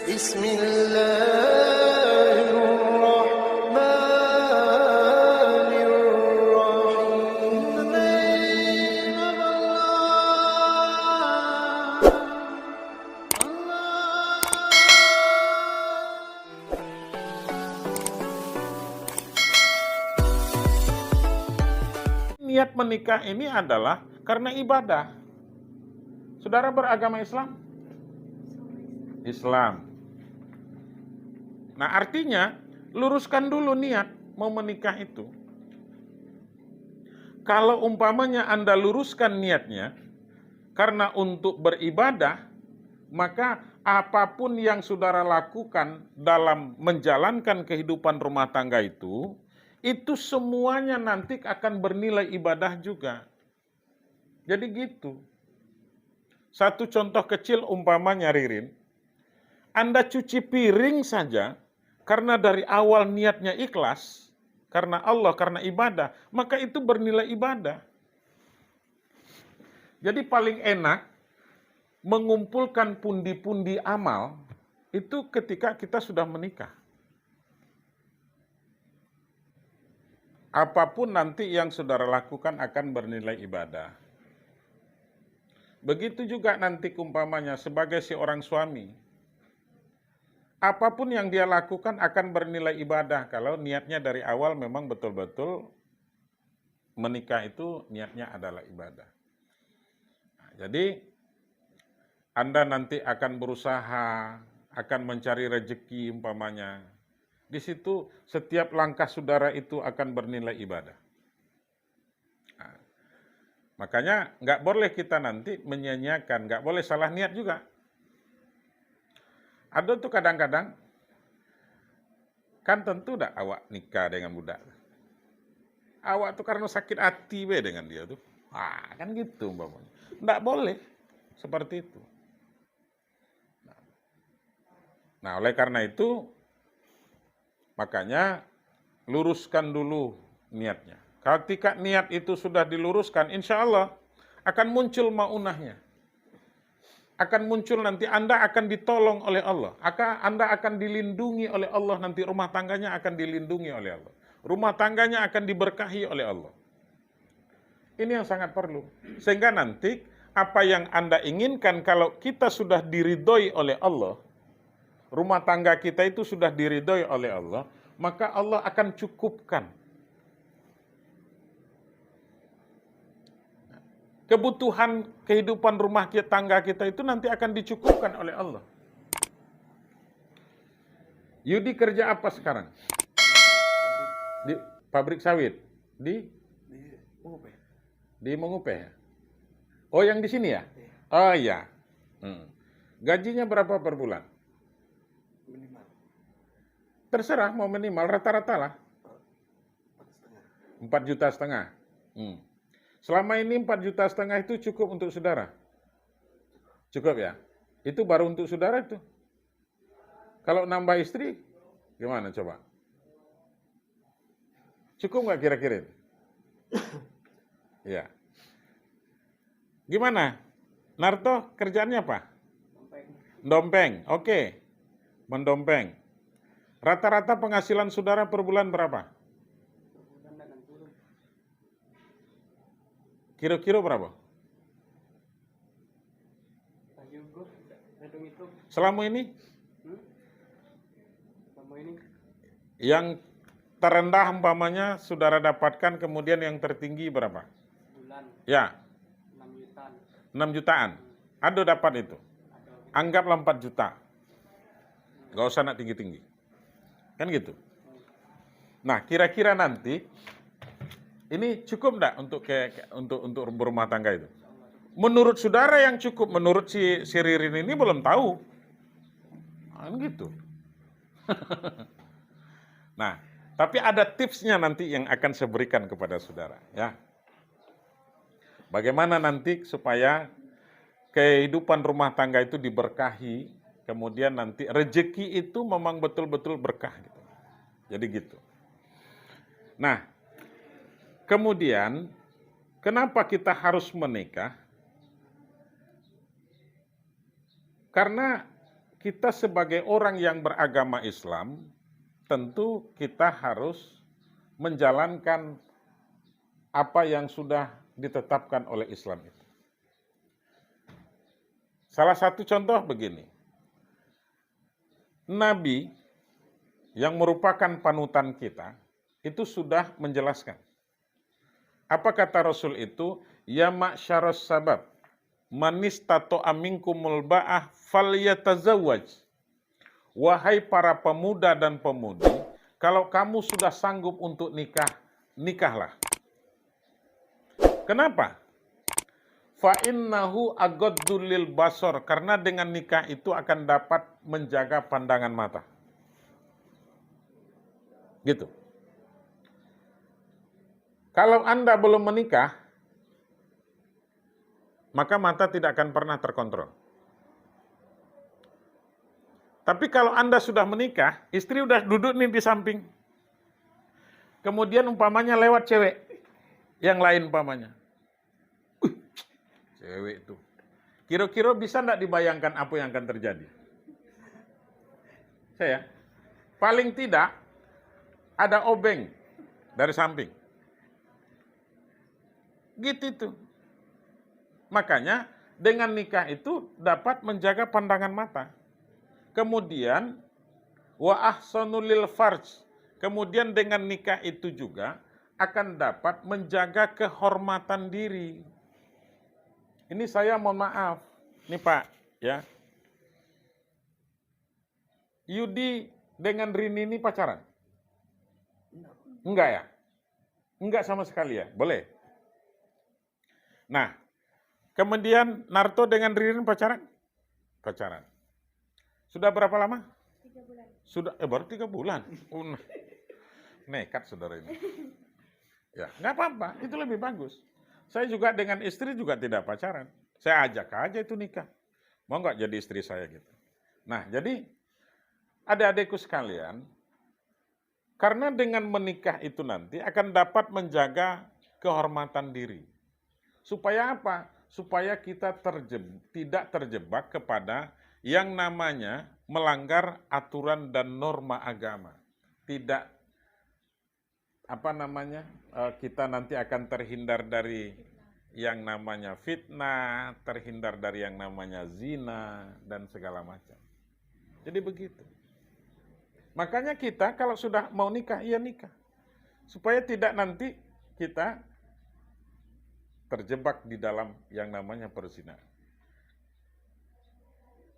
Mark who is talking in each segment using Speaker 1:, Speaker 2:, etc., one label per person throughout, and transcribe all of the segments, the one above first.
Speaker 1: Niat menikah ini adalah karena ibadah. Saudara beragama Islam? Islam. Nah, artinya luruskan dulu niat mau menikah itu. Kalau umpamanya Anda luruskan niatnya karena untuk beribadah, maka apapun yang saudara lakukan dalam menjalankan kehidupan rumah tangga itu semuanya nanti akan bernilai ibadah juga. Jadi gitu. Satu contoh kecil umpamanya Ririn, Anda cuci piring saja, karena dari awal niatnya ikhlas, karena Allah, karena ibadah, maka itu bernilai ibadah. Jadi paling enak mengumpulkan pundi-pundi amal, itu ketika kita sudah menikah. Apapun nanti yang saudara lakukan akan bernilai ibadah. Begitu juga nanti umpamanya sebagai seorang suami. Apapun yang dia lakukan akan bernilai ibadah kalau niatnya dari awal memang betul-betul menikah itu niatnya adalah ibadah. Nah, jadi Anda nanti akan berusaha, akan mencari rezeki umpamanya. Di situ setiap langkah saudara itu akan bernilai ibadah. Nah, makanya nggak boleh kita nanti menyanyiakan, nggak boleh salah niat juga. Ada tuh kadang-kadang, kan tentu dah awak nikah dengan budak. Awak tuh karena sakit hati be dengan dia tuh. Kan gitu umpamanya. Nggak boleh seperti itu. Nah, oleh karena itu, makanya luruskan dulu niatnya. Ketika niat itu sudah diluruskan, insya Allah akan muncul maunahnya. Akan muncul nanti Anda akan ditolong oleh Allah. Anda akan dilindungi oleh Allah, nanti rumah tangganya akan dilindungi oleh Allah. Rumah tangganya akan diberkahi oleh Allah. Ini yang sangat perlu. Sehingga nanti apa yang Anda inginkan kalau kita sudah diridhoi oleh Allah, rumah tangga kita itu sudah diridhoi oleh Allah, maka Allah akan cukupkan. Kebutuhan kehidupan rumah tangga kita itu nanti akan dicukupkan oleh Allah. Yudi kerja apa sekarang? Di pabrik sawit. Di Mengupe. Di Mengupe ya? Oh, yang di sini ya? Oh iya. Gajinya berapa per bulan?
Speaker 2: Minimal.
Speaker 1: Terserah mau minimal, rata-rata lah. 4,5 juta. Selama ini 4,5 juta itu cukup untuk saudara? Cukup ya? Itu baru untuk saudara itu. Kalau nambah istri, gimana coba? Cukup nggak kira-kira? Iya. Gimana? Narto kerjaannya apa? Mendompeng. Oke. Mendompeng. Rata-rata penghasilan saudara per bulan berapa? Kira-kira berapa? Selama ini? Yang terendah umpamanya saudara dapatkan, kemudian yang tertinggi berapa?
Speaker 2: Bulan.
Speaker 1: Ya.
Speaker 2: 6 jutaan.
Speaker 1: 6 jutaan. Ada dapat itu. Anggaplah 4 juta. Gak usah nak tinggi-tinggi. Kan gitu. Nah, kira-kira nanti ini cukup enggak untuk berumah tangga itu? Menurut saudara yang cukup, menurut si Ririn ini belum tahu. Kan gitu. Nah, tapi ada tipsnya nanti yang akan saya berikan kepada saudara, ya. Bagaimana nanti supaya kehidupan rumah tangga itu diberkahi, kemudian nanti rezeki itu memang betul-betul berkah gitu. Jadi gitu. Nah, kemudian kenapa kita harus menikah? Karena kita sebagai orang yang beragama Islam, tentu kita harus menjalankan apa yang sudah ditetapkan oleh Islam itu. Salah satu contoh begini. Nabi yang merupakan panutan kita, itu sudah menjelaskan. Apa kata Rasul itu? Ya ma'syaras sabab, manistato'a minkumul ba'ah falyatazawwaj. Wahai para pemuda dan pemudi, kalau kamu sudah sanggup untuk nikah, nikahlah. Kenapa? Fa'innahu agaddu lil basar, karena dengan nikah itu akan dapat menjaga pandangan mata. Gitu. Kalau Anda belum menikah, maka mata tidak akan pernah terkontrol. Tapi kalau Anda sudah menikah, istri udah duduk nih di samping. Kemudian umpamanya lewat cewek yang lain umpamanya. Cewek itu. Kira-kira bisa enggak dibayangkan apa yang akan terjadi? Saya, paling tidak ada obeng dari samping. Gitu itu. Makanya dengan nikah itu dapat menjaga pandangan mata. Kemudian wa ahsanul lil farj. Kemudian dengan nikah itu juga akan dapat menjaga kehormatan diri. Ini saya mohon maaf. Nih Pak, ya. Yudi dengan Rini ini pacaran? Enggak ya? Enggak sama sekali ya? Boleh? Nah, kemudian Narto dengan Ririn pacaran? Pacaran. Sudah berapa lama?
Speaker 3: 3 bulan.
Speaker 1: Sudah, baru 3 bulan. Nekat saudara ini. Ya, nggak apa-apa, itu lebih bagus. Saya juga dengan istri juga tidak pacaran. Saya ajak aja itu nikah. Mau nggak jadi istri saya gitu. Nah, jadi adik-adikku sekalian, karena dengan menikah itu nanti akan dapat menjaga kehormatan diri. Supaya apa? Supaya kita tidak terjebak kepada yang namanya melanggar aturan dan norma agama. Tidak kita nanti akan terhindar dari yang namanya fitnah, terhindar dari yang namanya zina dan segala macam. Jadi begitu. Makanya kita kalau sudah mau nikah, ya nikah. Supaya tidak nanti kita terjebak di dalam yang namanya perzinahan.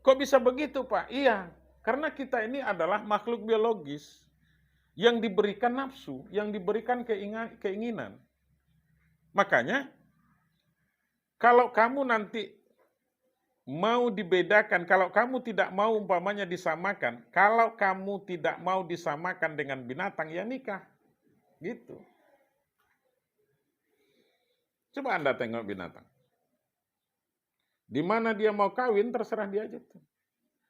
Speaker 1: Kok bisa begitu, Pak? Iya, karena kita ini adalah makhluk biologis yang diberikan nafsu, yang diberikan keinginan. Makanya, kalau kamu nanti mau dibedakan, kalau kamu tidak mau umpamanya disamakan, kalau kamu tidak mau disamakan dengan binatang, ya nikah. Gitu. Coba Anda tengok binatang. Di mana dia mau kawin, terserah dia aja tuh.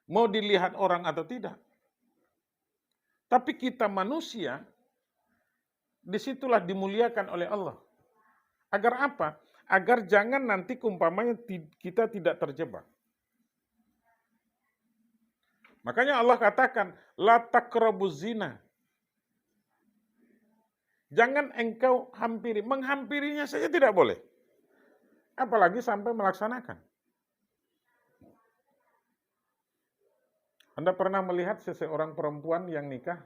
Speaker 1: Mau dilihat orang atau tidak. Tapi kita manusia, disitulah dimuliakan oleh Allah. Agar apa? Agar jangan nanti umpamanya kita tidak terjebak. Makanya Allah katakan, la taqrabuz zina. Jangan engkau hampiri. Menghampirinya saja tidak boleh. Apalagi sampai melaksanakan. Anda pernah melihat seseorang perempuan yang nikah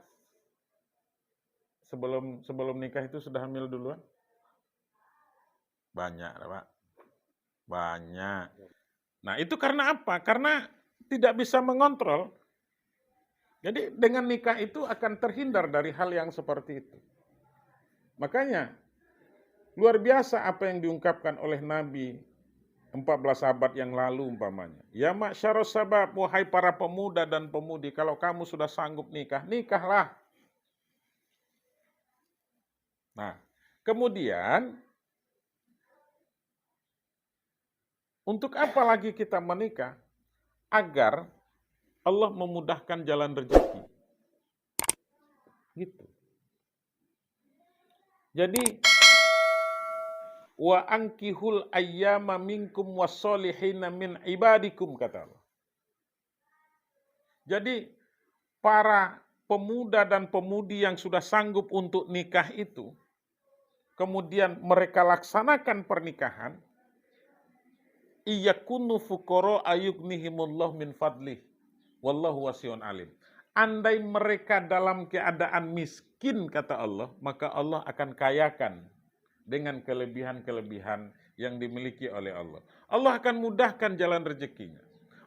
Speaker 1: sebelum nikah itu sudah hamil duluan? Banyak, Pak. Banyak. Nah, itu karena apa? Karena tidak bisa mengontrol. Jadi dengan nikah itu akan terhindar dari hal yang seperti itu. Makanya, luar biasa apa yang diungkapkan oleh Nabi 14 abad yang lalu umpamanya. Ya ma'syaras sabab, wahai para pemuda dan pemudi, kalau kamu sudah sanggup nikah, nikahlah. Nah, kemudian, untuk apa lagi kita menikah? Agar Allah memudahkan jalan rezeki. Gitu. Jadi, wa ankihul ayyama minkum wassolihina min ibadikum, kata Allah. Jadi para pemuda dan pemudi yang sudah sanggup untuk nikah itu, kemudian mereka laksanakan pernikahan, iyakunu fuqara ayughnihimullah min fadlih wallahu wasi'un alim. Andai mereka dalam keadaan miskin, kata Allah, maka Allah akan kayakan dengan kelebihan-kelebihan yang dimiliki oleh Allah. Allah akan mudahkan jalan rezekinya.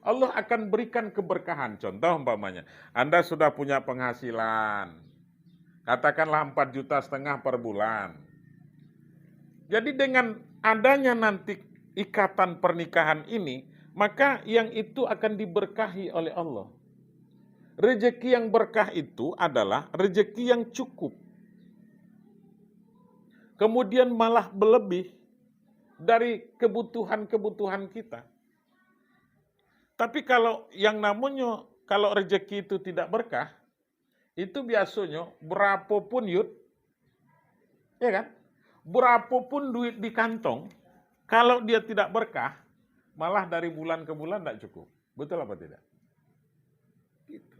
Speaker 1: Allah akan berikan keberkahan. Contoh umpamanya, Anda sudah punya penghasilan, katakanlah 4,5 juta per bulan. Jadi dengan adanya nanti ikatan pernikahan ini, maka yang itu akan diberkahi oleh Allah. Rezeki yang berkah itu adalah rezeki yang cukup. Kemudian malah berlebih dari kebutuhan-kebutuhan kita. Tapi kalau yang namanya, kalau rezeki itu tidak berkah, itu biasanya berapapun yud, ya kan? Berapapun duit di kantong, kalau dia tidak berkah, malah dari bulan ke bulan tidak cukup. Betul apa tidak? Gitu.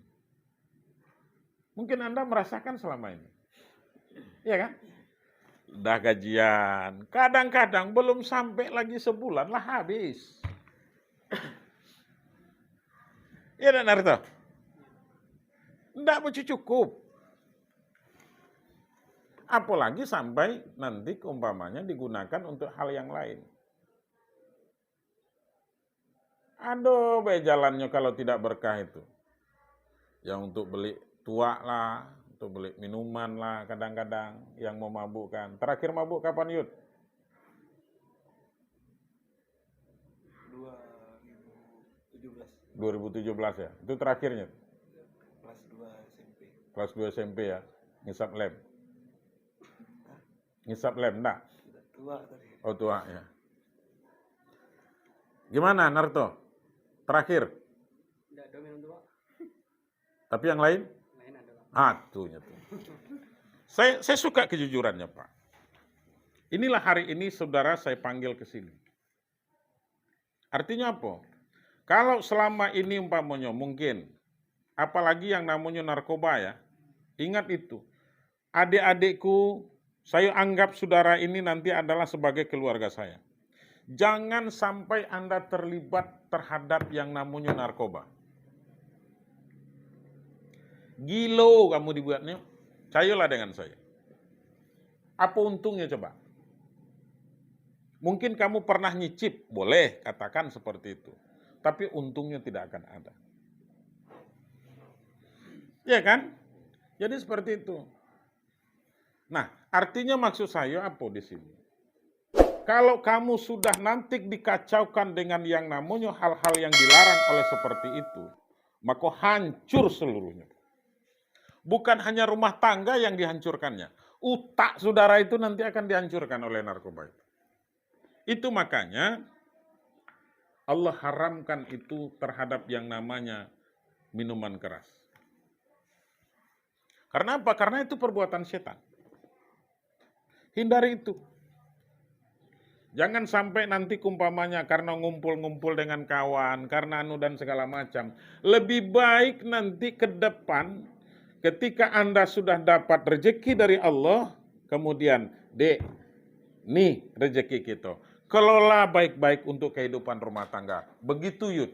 Speaker 1: Mungkin Anda merasakan selama ini. Ya kan? Udah gajian, kadang-kadang belum sampai lagi sebulan lah habis. Iya dan Narto? Tidak cukup. Apalagi sampai nanti umpamanya digunakan untuk hal yang lain. Aduh, jalannya kalau tidak berkah itu. Yang untuk beli tua lah, untuk beli minuman lah kadang-kadang yang memabukkan. Terakhir mabuk kapan Yud? 2017 ya? Itu terakhirnya?
Speaker 2: Kelas 2 SMP.
Speaker 1: Kelas 2 SMP ya? Ngisap lem? Ngisap lem, enggak?
Speaker 2: Tua tadi.
Speaker 1: Oh tua ya. Gimana Narto? Terakhir?
Speaker 2: Enggak ada minum tua.
Speaker 1: Tapi yang lain?
Speaker 2: Lain ada.
Speaker 1: Tuh. Saya suka kejujurannya Pak. Inilah hari ini saudara saya panggil ke sini. Artinya apa? Kalau selama ini umpamanya mungkin, apalagi yang namanya narkoba ya, ingat itu. Adik-adikku, saya anggap saudara ini nanti adalah sebagai keluarga saya. Jangan sampai Anda terlibat terhadap yang namanya narkoba. Gilo kamu dibuatnya, cayolah dengan saya. Apa untungnya coba? Mungkin kamu pernah nyicip, boleh katakan seperti itu. Tapi untungnya tidak akan ada. Ya kan? Jadi seperti itu. Nah, artinya maksud saya apa di sini? Kalau kamu sudah nanti dikacaukan dengan yang namanya hal-hal yang dilarang oleh seperti itu, maka hancur seluruhnya. Bukan hanya rumah tangga yang dihancurkannya. Utak saudara itu nanti akan dihancurkan oleh narkoba itu. Itu makanya Allah haramkan itu terhadap yang namanya minuman keras. Karena apa? Karena itu perbuatan setan. Hindari itu. Jangan sampai nanti umpamanya karena ngumpul-ngumpul dengan kawan, karena anu dan segala macam. Lebih baik nanti ke depan ketika Anda sudah dapat rezeki dari Allah, kemudian, Dek, nih rezeki kita. Kelola baik-baik untuk kehidupan rumah tangga. Begitu Yud.